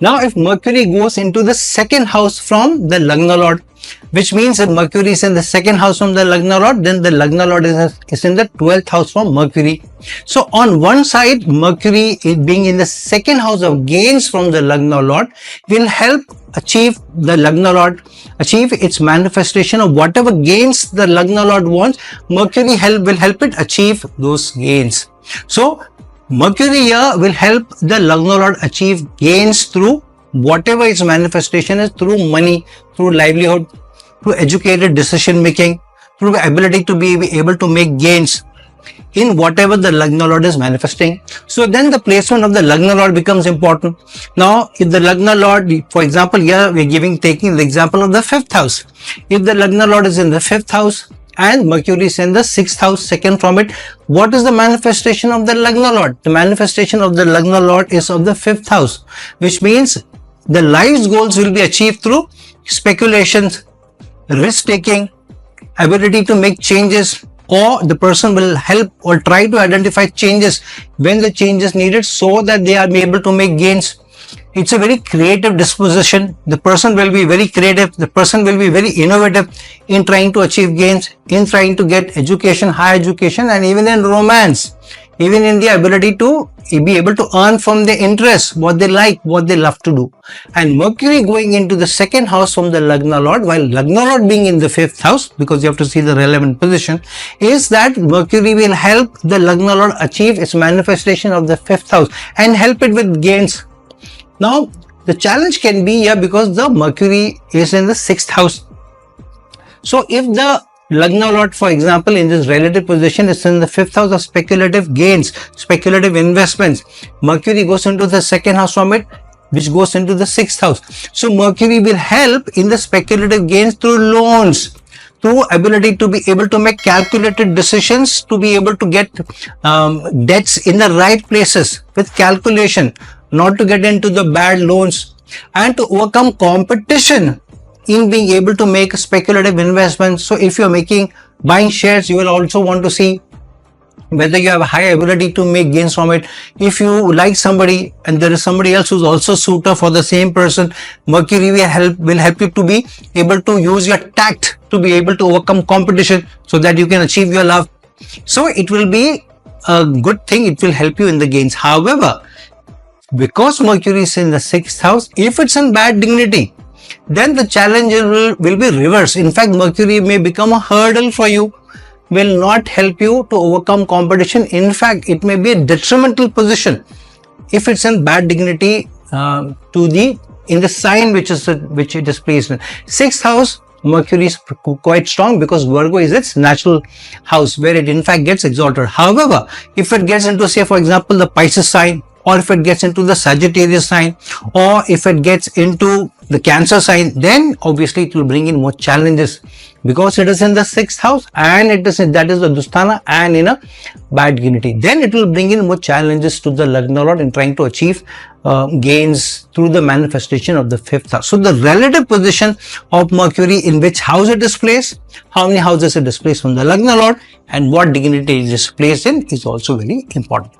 Now, if Mercury goes into the second house from the Lagna Lord, which means if Mercury is in the second house from the Lagna Lord, then the Lagna Lord is in the 12th house from Mercury. So on one side, Mercury being in the second house of gains from the Lagna Lord will help achieve the Lagna Lord, achieve its manifestation of whatever gains the Lagna Lord wants. Mercury will help it achieve those gains. So Mercury here will help the Lagna Lord achieve gains through whatever its manifestation is, through money, through livelihood, through educated decision making, through the ability to be able to make gains in whatever the Lagna Lord is manifesting. So then the placement of the Lagna Lord becomes important. Now, if the Lagna Lord, for example, here we are taking the example of the 5th house. If the Lagna Lord is in the 5th house and Mercury is in the 6th house, second from it, what is the manifestation of the Lagna Lord? The manifestation of the Lagna Lord is of the 5th house, which means the life's goals will be achieved through speculations, risk taking, ability to make changes, or the person will help or try to identify changes when the change is needed so that they are able to make gains. It's a very creative disposition. The person will be very creative. The person will be very innovative in trying to achieve gains, in trying to get education, higher education, and even in romance, even in the ability to be able to earn from their interests, what they like, what they love to do. And Mercury going into the second house from the Lagna Lord, while Lagna Lord being in the 5th house, because you have to see the relevant position, is that Mercury will help the Lagna Lord achieve its manifestation of the 5th house and help it with gains. Now, the challenge can be here because the Mercury is in the 6th house. So, if the Lagna Lord, for example, in this relative position is in the 5th house of speculative gains, speculative investments, Mercury goes into the second house from it, which goes into the 6th house. So, Mercury will help in the speculative gains through loans, through ability to be able to make calculated decisions, to be able to get debts in the right places with calculation, not to get into the bad loans, and to overcome competition in being able to make speculative investments. So if you're buying shares, you will also want to see whether you have a high ability to make gains from it. If you like somebody and there is somebody else who's also suitor for the same person, Mercury will help you to be able to use your tact to be able to overcome competition so that you can achieve your love. So it will be a good thing. It will help you in the gains. However, because Mercury is in the 6th house, if it's in bad dignity, then the challenge will be reversed. In fact, Mercury may become a hurdle for you, will not help you to overcome competition. In fact, it may be a detrimental position if it's in bad dignity in the sign which it is placed in. 6th house, Mercury is quite strong because Virgo is its natural house where it in fact gets exalted. However, if it gets into, say for example, the Pisces sign, or if it gets into the Sagittarius sign, or if it gets into the Cancer sign, then obviously it will bring in more challenges because it is in the 6th house and that is the Dusthana and in a bad dignity. Then it will bring in more challenges to the Lagna Lord in trying to achieve gains through the manifestation of the 5th house. So the relative position of Mercury, in which house it is placed, how many houses it is placed from the Lagna Lord, and what dignity it is placed in, is also very important.